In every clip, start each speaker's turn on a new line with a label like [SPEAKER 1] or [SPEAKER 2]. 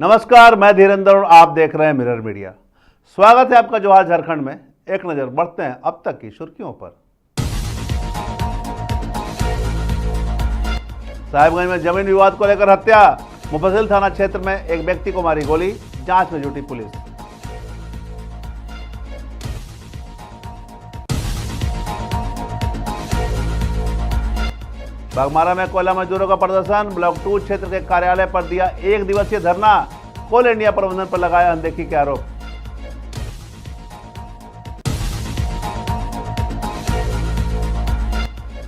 [SPEAKER 1] नमस्कार, मैं धीरेन्द्र और आप देख रहे हैं मिरर मीडिया। स्वागत है आपका जोहार झारखंड में। एक नजर बढ़ते हैं अब तक की सुर्खियों पर। साहिबगंज में जमीन विवाद को लेकर हत्या, मुफस्सिल थाना क्षेत्र में एक व्यक्ति को मारी गोली, जांच में जुटी पुलिस। बागमारा में कोयला मजदूरों का प्रदर्शन, ब्लॉक 2 क्षेत्र के कार्यालय पर दिया 1 दिवसीय धरना, कोल इंडिया प्रबंधन पर लगाया अनदेखी के आरोप।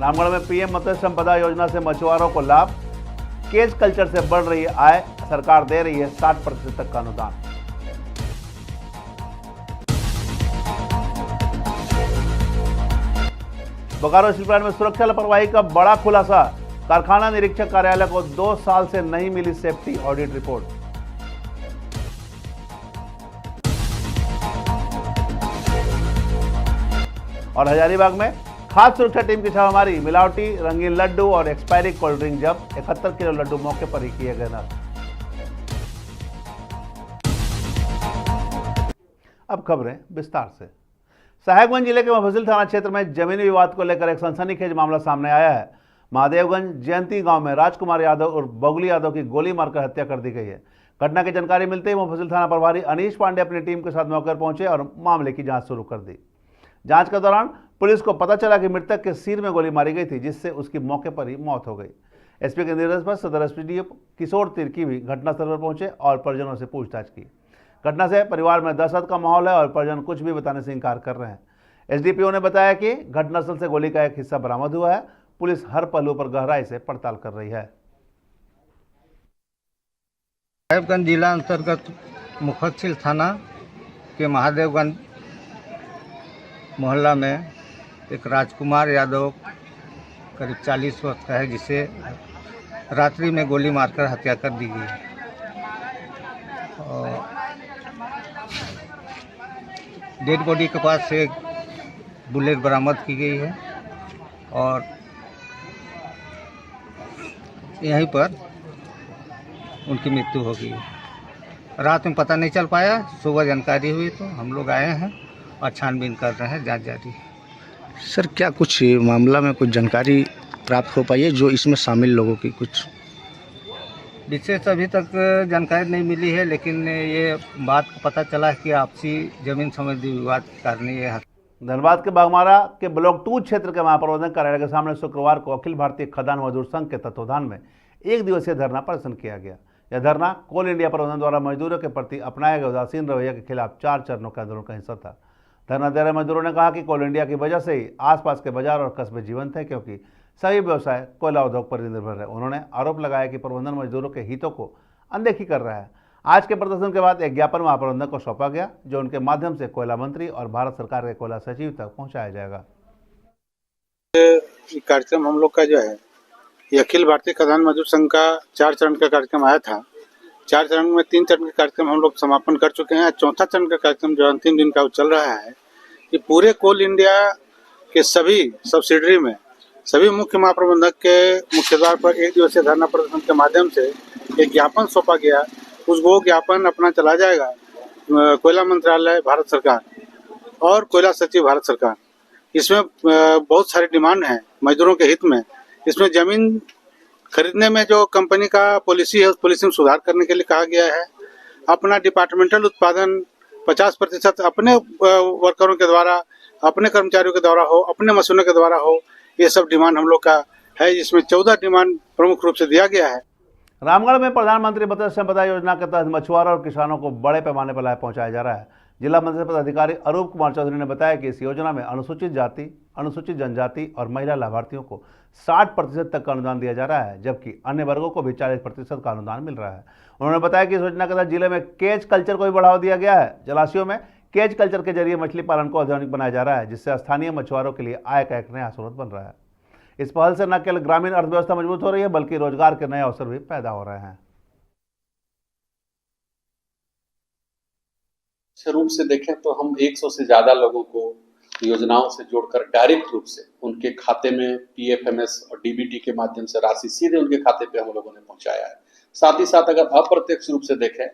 [SPEAKER 1] रामगढ़ में पीएम मत्स्य संपदा योजना से मछुआरों को लाभ, केज कल्चर से बढ़ रही है आय, सरकार दे रही है 60% तक का अनुदान। बोकारो स्टील प्लांट में सुरक्षा लापरवाही का बड़ा खुलासा, कारखाना निरीक्षक कार्यालय को 2 साल से नहीं मिली सेफ्टी ऑडिट रिपोर्ट। और हजारीबाग में खाद्य सुरक्षा टीम की छापामारी, मिलावटी रंगीन लड्डू और एक्सपायरी कोल्ड ड्रिंक जब्त, 71 किलो लड्डू मौके पर ही किए गए नष्ट। अब खबरें विस्तार से। साहेबगंज जिले के मुफस्सिल थाना क्षेत्र में जमीनी विवाद को लेकर एक सनसनीखेज मामला सामने आया है। महादेवगंज जयंती गांव में राजकुमार यादव और बगुली यादव की गोली मारकर हत्या कर दी गई है। घटना की जानकारी मिलते ही मुफस्सिल थाना प्रभारी अनीश पांडे अपनी टीम के साथ मौके पर पहुंचे और मामले की जांच शुरू कर दी। जांच के दौरान पुलिस को पता चला कि मृतक के सिर में गोली मारी गई थी, जिससे उसकी मौके पर ही मौत हो गई। एसपी के निर्देश पर सदर एसपीडीओ किशोर तिर्की भी घटनास्थल पर पहुंचे और परिजनों से पूछताछ की। घटना से परिवार में दहशत का माहौल है और परिजन कुछ भी बताने से इंकार कर रहे हैं। एसडीपीओ ने बताया कि घटनास्थल से गोली का एक हिस्सा बरामद हुआ है। पुलिस हर पहलू पर गहराई से पड़ताल कर रही है।
[SPEAKER 2] साहेबगंज जिला अंतर्गत मुफस्सिल थाना के महादेवगंज मोहल्ला में एक राजकुमार यादव करीब 40 वर्ष का है, जिसे रात्रि में गोली मारकर हत्या कर दी गई है। और डेड बॉडी के पास से एक बुलेट बरामद की गई है और यहीं पर उनकी मृत्यु हो गई। रात में पता नहीं चल पाया, सुबह जानकारी हुई तो हम लोग आए हैं और छानबीन कर रहे हैं, जांच जारी है।
[SPEAKER 3] सर, क्या कुछ मामला में कुछ जानकारी प्राप्त हो पाई है जो इसमें शामिल लोगों की? कुछ
[SPEAKER 2] विशेष अभी तक जानकारी नहीं मिली है, लेकिन ये बात पता चला है कि आपसी जमीन संबंधी विवाद के कारण ये।
[SPEAKER 1] धनबाद के बागमारा के ब्लॉक 2 क्षेत्र के महाप्रबंधक कार्यालय के सामने शुक्रवार को अखिल भारतीय खदान मजदूर संघ के तत्वाधान में 1 दिवसीय धरना प्रदर्शन किया गया। यह धरना कोल इंडिया प्रबंधन द्वारा मजदूरों के प्रति अपनाए गए उदासीन रवैये के खिलाफ 4 चरणों के आंदोलन का हिस्सा था। धरना दे रहे मजदूरों ने कहा कि कोल इंडिया की वजह से ही आसपास के बाजार और कस्बे जीवंत हैं, क्योंकि सभी व्यवसाय कोयला उद्योग पर निर्भर है। उन्होंने आरोप लगाया कि प्रबंधन मजदूरों के हितों को अनदेखी कर रहा है। आज के प्रदर्शन के बाद एक ज्ञापन महाप्रबंधक को सौंपा गया, जो उनके माध्यम से कोयला मंत्री और भारत सरकार के कोयला सचिव तक पहुंचाया जाएगा।
[SPEAKER 4] कार्यक्रम हम लोग का जो है, ये अखिल भारतीय खदान मजदूर संघ का 4 चरण का कार्यक्रम आया था। 4 चरण में 3 चरण के कार्यक्रम हम लोग समापन कर चुके हैं। 4था चरण का कार्यक्रम जो अंतिम दिन का वो चल रहा है कि पूरे कोल इंडिया के सभी सब्सिडरी में सभी मुख्य महाप्रबंधक के मुख्य द्वार पर 1 दिवसीय धरना प्रदर्शन के माध्यम से एक ज्ञापन सौंपा गया। वो ज्ञापन अपना चला जाएगा कोयला मंत्रालय भारत सरकार और कोयला सचिव भारत सरकार। इसमें बहुत सारी डिमांड है मजदूरों के हित में। इसमें जमीन खरीदने में जो कंपनी का पॉलिसी है, उस पॉलिसी में सुधार करने के लिए कहा गया है। अपना डिपार्टमेंटल उत्पादन 50% अपने वर्करों के द्वारा, अपने कर्मचारियों के द्वारा हो, अपने मशीनों के द्वारा हो, ये सब डिमांड हम लोग का है। इसमें 14 डिमांड प्रमुख रूप से दिया गया है।
[SPEAKER 1] रामगढ़ में प्रधानमंत्री मत्स्य संपदा योजना के तहत मछुआरों और किसानों को बड़े पैमाने पर लाभ पहुंचाया जा रहा है। जिला मत्स्य पदाधिकारी अरूप कुमार चौधरी ने बताया कि इस योजना में अनुसूचित जाति, अनुसूचित जनजाति और महिला लाभार्थियों को 60% तक का अनुदान दिया जा रहा है, जबकि अन्य वर्गों को भी 40% का अनुदान मिल रहा है। उन्होंने बताया कि इस योजना के तहत जिले में केज कल्चर को भी बढ़ावा दिया गया है। जलाशयों में केज कल्चर के जरिए मछली पालन को आधुनिक बनाया जा रहा है, जिससे स्थानीय मछुआरों के लिए आय का एक नया स्रोत बन रहा है। इस पहल से न केवल ग्रामीण अर्थव्यवस्था मजबूत हो रही है, बल्कि रोजगार के नए अवसर भी पैदा हो रहे हैं।
[SPEAKER 5] रूप से देखें तो हम 100 से ज्यादा लोगों को योजनाओं से जोड़कर डायरेक्ट रूप से उनके खाते में पीएफएमएस और डीबीटी के माध्यम से राशि सीधे उनके खाते पे हम लोगों ने पहुंचाया है। साथ ही साथ अगर अप्रत्यक्ष रूप से देखें,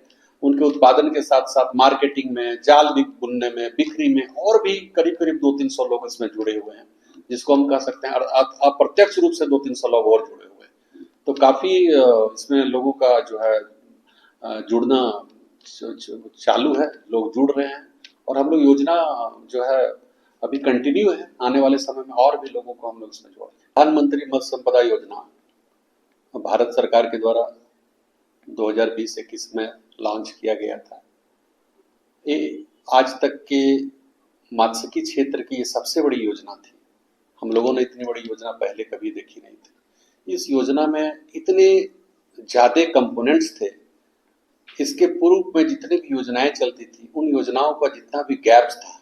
[SPEAKER 5] उनके उत्पादन के साथ साथ मार्केटिंग में, जाल बुनने में, बिक्री में और भी करीब करीब 200-300 लोग इसमें जुड़े हुए हैं, जिसको हम कह सकते हैं अप्रत्यक्ष रूप से 200-300 लोग और जुड़े हुए हैं। तो काफी इसमें लोगों का जो है जुड़ना चालू है, लोग जुड़ रहे हैं और हम लोग योजना जो है अभी कंटिन्यू है, आने वाले समय में और भी लोगों को हम लोग इसमें जोड़ेंगे। प्रधानमंत्री मत्स्य संपदा योजना भारत सरकार के द्वारा 2020-21 में लॉन्च किया गया था। ये आज तक के मात्स्यिकी क्षेत्र की ये सबसे बड़ी योजना थी। हम लोगों ने इतनी बड़ी योजना पहले कभी देखी नहीं थी। इस योजना में इतने ज्यादा कंपोनेंट्स थे। इसके पूर्व में जितनी भी योजनाएं चलती थी, उन योजनाओं का जितना भी गैप्स था,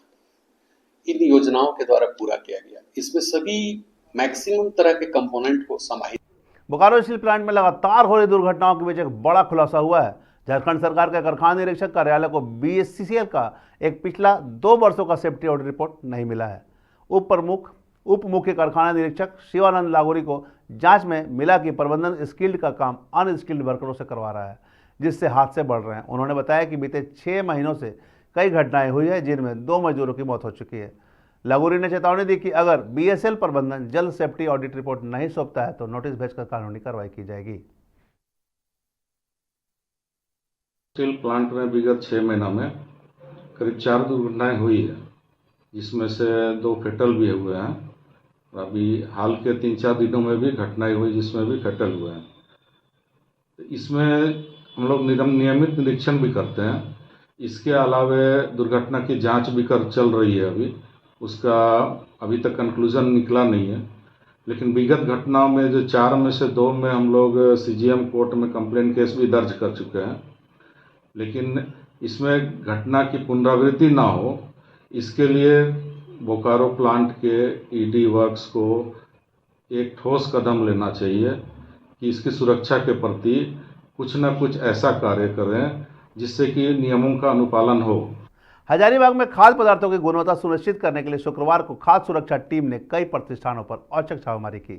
[SPEAKER 5] इन योजनाओं के द्वारा पूरा किया गया। इसमें सभी मैक्सिमम तरह के कंपोनेंट को समाहित।
[SPEAKER 1] बोकारो स्टील प्लांट में लगातार हो रही दुर्घटनाओं के बीच एक बड़ा खुलासा हुआ है। झारखंड सरकार के कारखाना निरीक्षक कार्यालय को बीएससीसीएल का एक पिछला 2 वर्षों का सेफ्टी ऑडिट रिपोर्ट नहीं मिला है। उप मुख्य कारखाना निरीक्षक शिवानंद लागोरी को जांच में मिला कि प्रबंधन स्किल्ड का काम अनस्किल्ड वर्करों से करवा रहा है, जिससे हादसे बढ़ रहे हैं। उन्होंने बताया कि बीते 6 महीनों से कई घटनाएं हुई है, जिनमें 2 मजदूरों की मौत हो चुकी है। लागोरी ने चेतावनी दी कि अगर बीएसएल प्रबंधन जल्द सेफ्टी ऑडिट रिपोर्ट नहीं सौंपता है तो नोटिस भेजकर कानूनी कार्रवाई की जाएगी।
[SPEAKER 6] स्टील प्लांट में विगत 6 महीना में करीब 4 दुर्घटनाएं हुई है, जिसमें से 2 फेटल भी हुए हैं। और अभी हाल के 3-4 दिनों में भी घटनाएं हुई जिसमें भी फेटल हुए हैं। इसमें हम लोग नियमित निरीक्षण भी करते हैं। इसके अलावा दुर्घटना की जांच भी चल रही है। अभी उसका अभी तक कंक्लूजन निकला नहीं है, लेकिन विगत घटनाओं में जो 4 में से 2 में हम लोग सीजीएम कोर्ट में कंप्लेंट केस भी दर्ज कर चुके हैं। लेकिन इसमें घटना की पुनरावृत्ति ना हो, इसके लिए बोकारो प्लांट के ईडी वर्क्स को एक ठोस कदम लेना चाहिए कि इसकी सुरक्षा के प्रति कुछ न कुछ ऐसा कार्य करें जिससे कि नियमों का अनुपालन हो।
[SPEAKER 1] हजारीबाग में खाद्य पदार्थों की गुणवत्ता सुनिश्चित करने के लिए शुक्रवार को खाद्य सुरक्षा टीम ने कई प्रतिष्ठानों पर औचक छापेमारी की।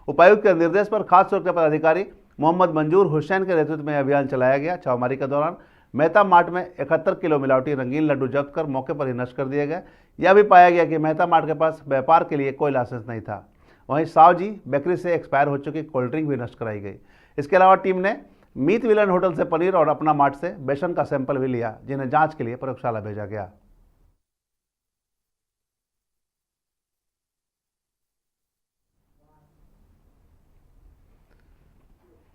[SPEAKER 1] उपायुक्त के निर्देश पर खाद्य सुरक्षा पदाधिकारी मोहम्मद मंजूर हुसैन के नेतृत्व में अभियान चलाया गया। छापेमारी के दौरान मेहता मार्ट में 71 किलो मिलावटी रंगीन लड्डू जब्त कर मौके पर ही नष्ट कर दिए गए। यह भी पाया गया कि मेहता मार्ट के पास व्यापार के लिए कोई लाइसेंस नहीं था। वहीं सावजी बेकरी से एक्सपायर हो चुकी कोल्ड ड्रिंक भी नष्ट कराई गई। इसके अलावा टीम ने मीत विलन होटल से पनीर और अपना मार्ट से बेसन का सैंपल भी लिया, जिन्हें जांच के लिए प्रयोगशाला भेजा गया।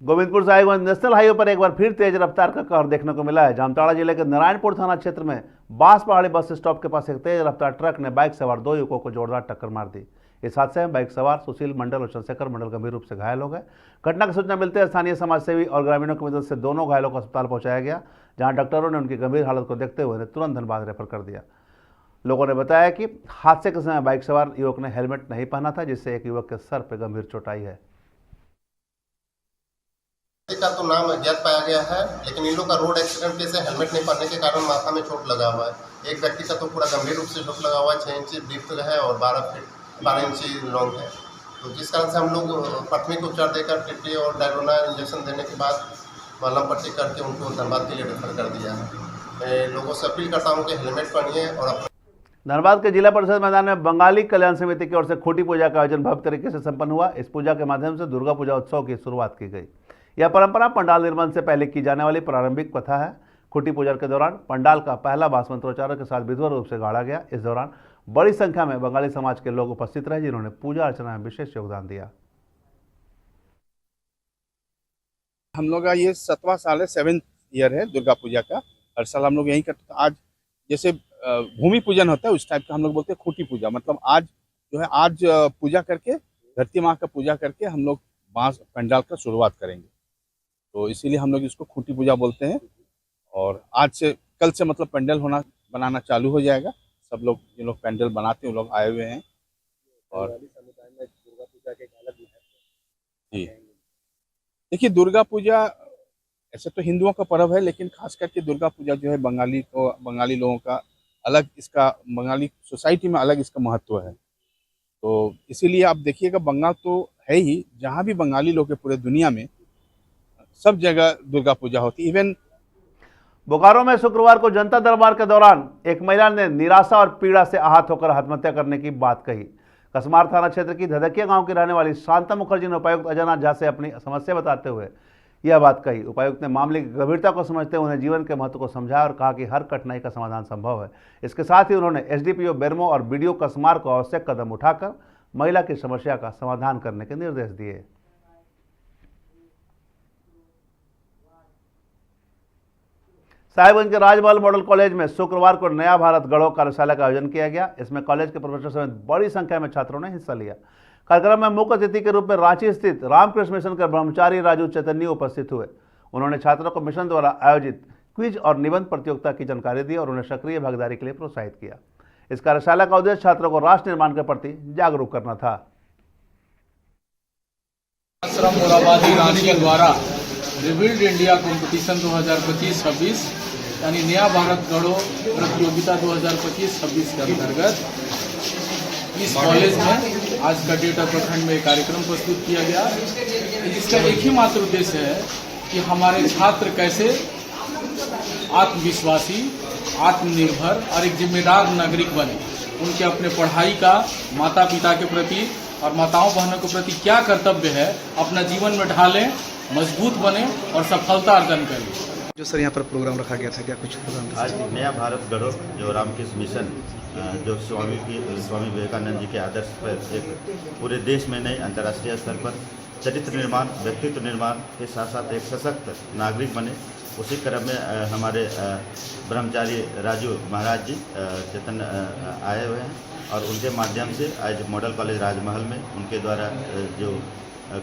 [SPEAKER 1] गोविंदपुर साहिबगंज नेशनल हाईवे पर एक बार फिर तेज रफ्तार का कहर देखने को मिला है। जामताड़ा जिले के नारायणपुर थाना क्षेत्र में बांस पहाड़ी बस स्टॉप के पास एक तेज रफ्तार ट्रक ने बाइक सवार 2 युवकों को जोरदार टक्कर मार दी। इस हादसे में बाइक सवार सुशील मंडल और चंद्रशेखर मंडल गंभीर रूप से घायल हो गए। घटना की सूचना मिलते स्थानीय समाजसेवी और ग्रामीणों की मदद से दोनों घायलों को अस्पताल पहुंचाया गया, जहां डॉक्टरों ने उनकी गंभीर हालत को देखते हुए उन्हें तुरंत धनबाद रेफर कर दिया। लोगों ने बताया कि हादसे के समय बाइक सवार युवक ने हेलमेट नहीं पहना था, जिससे एक युवक के सर पर गंभीर चोट आई है।
[SPEAKER 7] का तो नाम अज्ञात पाया गया है, लेकिन इन लोग का रोड एक्सीडेंट केस है। हेलमेट नहीं पहनने के कारण माथा में चोट लगा हुआ है। एक व्यक्ति का तो पूरा गंभीर रूप से चोट लगा हुआ है, 6 इंची डीप है और 12 इंची लॉन्ग है। तो जिस कारण से हम लोग प्राथमिक उपचार देकर टिट्टी और डायरोना इंजेक्शन देने के बाद मलहम पट्टी करके उनको धनबाद के लिए रेफर कर दिया है। मैं लोगों से अपील करता हूँ कि हेलमेट पहनिए। और
[SPEAKER 1] धनबाद के जिला परिषद मैदान में बंगाली कल्याण समिति की ओर से खूंटी पूजा का आयोजन भव्य तरीके से संपन्न हुआ। इस पूजा के माध्यम से दुर्गा पूजा उत्सव की शुरुआत की गई। यह परंपरा पंडाल निर्माण से पहले की जाने वाली प्रारंभिक प्रथा है। खूंटी पूजा के दौरान पंडाल का पहला बास मंत्रोच्चारण के साथ विधिवत रूप से गाड़ा गया। इस दौरान बड़ी संख्या में बंगाली समाज के लोग उपस्थित रहे, जिन्होंने पूजा अर्चना में विशेष योगदान दिया।
[SPEAKER 8] हम लोग का ये 7वां साल है, 7th ईयर है दुर्गा पूजा का। हर साल हम लोग यही करते। आज जैसे भूमि पूजन होता है उस टाइप का हम लोग बोलते हैं खूंटी पूजा। मतलब आज जो है, आज पूजा करके धरती माँ का पूजा करके हम लोग बांस पंडाल का शुरुआत करेंगे, तो इसीलिए हम लोग इसको खूंटी पूजा बोलते हैं। और आज से कल से मतलब पंडाल बनाना चालू हो जाएगा। सब लोग जो लोग पंडाल बनाते हैं वो लोग आए हुए हैं। और दुर्गा पूजा के अलग जी देखिए, दुर्गा पूजा ऐसे तो हिंदुओं का पर्व है, लेकिन खास करके दुर्गा पूजा जो है बंगाली लोगों का अलग, इसका बंगाली सोसाइटी में अलग इसका महत्व है। तो इसीलिए आप देखिएगा, बंगाल तो है ही, जहाँ भी बंगाली लोग हैं पूरे दुनिया में सब जगह दुर्गा पूजा होती है। इवन
[SPEAKER 1] बोकारो में शुक्रवार को जनता दरबार के दौरान एक महिला ने निराशा और पीड़ा से आहत होकर आत्महत्या करने की बात कही। कसमार थाना क्षेत्र की धधकिया गांव की रहने वाली शांता मुखर्जी ने उपायुक्त अजयनाथ झा से अपनी समस्या बताते हुए यह बात कही। उपायुक्त ने मामले की गंभीरता को समझते हुए उन्हें जीवन के महत्व को समझाया और कहा कि हर कठिनाई का समाधान संभव है। इसके साथ ही उन्होंने एसडीपीओ बेरमो और बीडीओ कसमार को आवश्यक कदम उठाकर महिला की समस्या का समाधान करने के निर्देश दिए। साहिबगंज के राजमहल मॉडल कॉलेज में शुक्रवार को नया भारत गढ़ो कार्यशाला का आयोजन किया गया। इसमें कॉलेज के प्रोफेसर समेत बड़ी संख्या में छात्रों ने हिस्सा लिया। कार्यक्रम में मुख्य अतिथि के रूप में रांची स्थित रामकृष्ण मिशन के ब्रह्मचारी राजू चैतन्य उपस्थित हुए। उन्होंने छात्रों को मिशन द्वारा आयोजित क्विज और निबंध प्रतियोगिता की जानकारी दी और उन्हें सक्रिय भागीदारी के लिए प्रोत्साहित किया। इस कार्यशाला का उद्देश्य छात्रों को राष्ट्र निर्माण के प्रति जागरूक करना था।
[SPEAKER 9] आश्रम मोराबादी रांची द्वारा रिबिल्ड इंडिया कंपटीशन 2025-26 यानी नया भारत गढ़ो प्रतियोगिता 2025-26 के अंतर्गत इस कॉलेज में आज कटेटा प्रखंड में कार्यक्रम प्रस्तुत किया गया। इसका एक ही मात्र उद्देश्य है कि हमारे छात्र कैसे आत्मविश्वासी, आत्मनिर्भर और एक जिम्मेदार नागरिक बने। उनके अपने पढ़ाई का, माता पिता के प्रति और माताओं बहनों के प्रति क्या कर्तव्य है अपना जीवन में ढालें, मजबूत बने और सफलता अर्जन करें।
[SPEAKER 3] जो सर यहाँ पर प्रोग्राम रखा गया था, क्या कुछ प्रोग्राम था?
[SPEAKER 10] आज नया भारत गढ़ो जो रामकृष्ण मिशन जो स्वामी विवेकानंद जी के आदर्श पर एक पूरे देश में नहीं अंतर्राष्ट्रीय स्तर पर चरित्र निर्माण, व्यक्तित्व निर्माण के साथ साथ एक सशक्त नागरिक बने, उसी क्रम में हमारे ब्रह्मचारी राजू महाराज जी चेतन आए हुए हैं और उनके माध्यम से आज मॉडल कॉलेज राजमहल में उनके द्वारा जो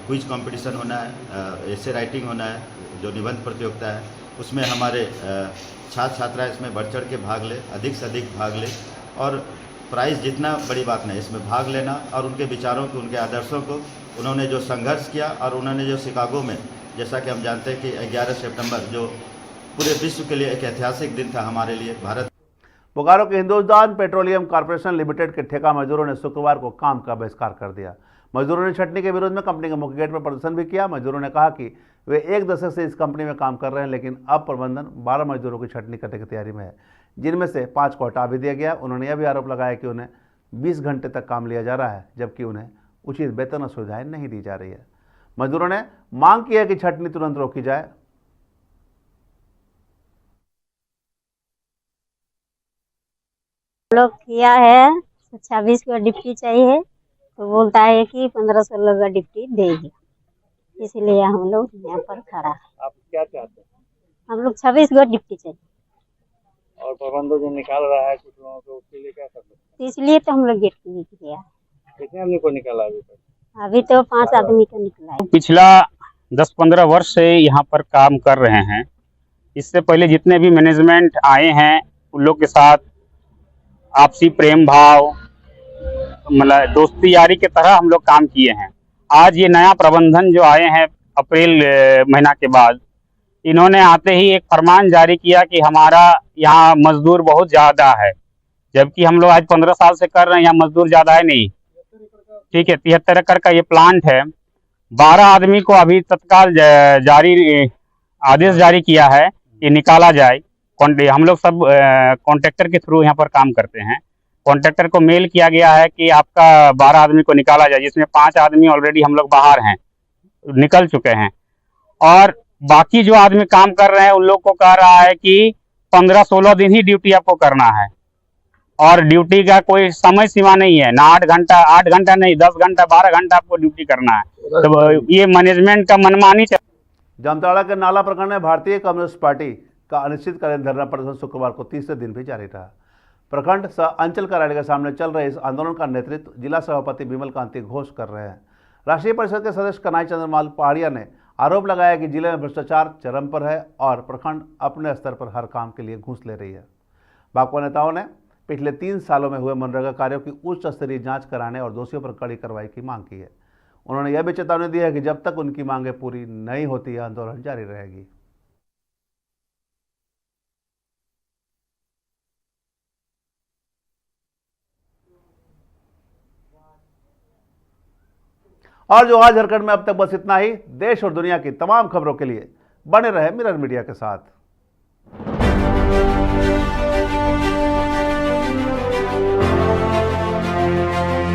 [SPEAKER 10] क्विज कंपटीशन होना है, एसे राइटिंग होना है, जो निबंध प्रतियोगिता है, उसमें हमारे छात्र छात्राएं इसमें बढ़ चढ़ के भाग ले, अधिक से अधिक भाग ले और प्राइज़ जितना बड़ी बात नहीं, इसमें भाग लेना और उनके विचारों को, उनके आदर्शों को, उन्होंने जो संघर्ष किया और उन्होंने जो शिकागो में, जैसा कि हम जानते हैं कि 11 सितंबर जो पूरे विश्व के लिए एक ऐतिहासिक दिन था हमारे लिए। भारत
[SPEAKER 1] बोकारो के हिंदुस्तान पेट्रोलियम कॉर्पोरेशन लिमिटेड के ठेका मजदूरों ने शुक्रवार को काम का बहिष्कार कर दिया। मजदूरों ने छटनी के विरोध में कंपनी के मुख्य गेट पर प्रदर्शन भी किया। मजदूरों ने कहा कि वे 1 दशक से इस कंपनी में काम कर रहे हैं, लेकिन अब प्रबंधन 12 मजदूरों की छटनी करने की तैयारी में है, जिनमें से 5 को हटा भी दिया गया। उन्होंने यह भी आरोप लगाया कि उन्हें 20 घंटे तक काम लिया जा रहा है, जबकि उन्हें उचित वेतन और सुविधाएं नहीं दी जा रही है। मजदूरों ने मांग की है कि छटनी तुरंत रोकी जाए।
[SPEAKER 11] लोग किया है 26 का डिप्टी चाहिए, तो बोलता है कि 1500 का डिप्टी देगी, इसलिए हम लोग यहाँ पर खड़ा है।
[SPEAKER 12] आप क्या चाहते हैं?
[SPEAKER 11] हम लोग 26 का डिप्टी चाहिए
[SPEAKER 12] और प्रबंधक जो निकाल रहा है कुछ लोगों को, उसके लिए क्या कर सकते हैं?
[SPEAKER 11] इसलिए तो हम लोग गेट पे किया।
[SPEAKER 12] कितने आदमी को निकाला अभी तक?
[SPEAKER 11] अभी तो 5 आदमी का निकला है।
[SPEAKER 13] पिछला 10-15 वर्ष से यहाँ पर काम कर रहे हैं। इससे पहले जितने भी मैनेजमेंट आए हैं उन लोग के साथ आपसी प्रेम भाव, मतलब दोस्ती यारी के तरह हम लोग काम किए हैं। आज ये नया प्रबंधन जो आए हैं अप्रैल महीना के बाद, इन्होंने आते ही एक फरमान जारी किया कि हमारा यहाँ मजदूर बहुत ज़्यादा है, जबकि हम लोग आज 15 साल से कर रहे हैं, यहाँ मजदूर ज़्यादा है नहीं। ठीक है, 73 एकड़ का ये प्लांट है। 12 आदमी को अभी तत्काल आदेश जारी किया है कि निकाला जाए। हम लोग सब कॉन्ट्रैक्टर के थ्रू यहाँ पर काम करते हैं। कॉन्ट्रैक्टर को मेल किया गया है कि आपका 12 आदमी को निकाला जाए, जिसमें 5 आदमी ऑलरेडी हम लोग बाहर हैं, निकल चुके हैं, और बाकी जो आदमी काम कर रहे हैं उन लोग को कह रहा है कि 15-16 दिन ही ड्यूटी आपको करना है और ड्यूटी का कोई समय सीमा नहीं है, ना 8 घंटा नहीं, 10 घंटा 12 घंटा आपको ड्यूटी करना है। तो ये मैनेजमेंट का मनमानी।
[SPEAKER 1] जामताड़ा के नाला प्रखंड में भारतीय कम्युनिस्ट पार्टी का अनिश्चितकालीन धरना प्रदर्शन शुक्रवार को तीसरे दिन भी जारी रहा। प्रखंड सह अंचल कार्यालय के सामने चल रहे इस आंदोलन का नेतृत्व जिला सभापति विमल कांति घोष कर रहे हैं। राष्ट्रीय परिषद के सदस्य कन्हई चंद्रमाल पहाड़िया ने आरोप लगाया कि जिले में भ्रष्टाचार चरम पर है और प्रखंड अपने स्तर पर हर काम के लिए घूस ले रही है। भाकपा नेताओं ने पिछले 3 सालों में हुए मनरेगा कार्यों की उच्च स्तरीय जांच कराने और दोषियों पर कड़ी कार्रवाई की मांग की है। उन्होंने यह भी चेतावनी दी है कि जब तक उनकी मांगें पूरी नहीं होती है, आंदोलन जारी रहेगी। और जो आज झारखंड में अब तक बस इतना ही। देश और दुनिया की तमाम खबरों के लिए बने रहे मिरर मीडिया के साथ।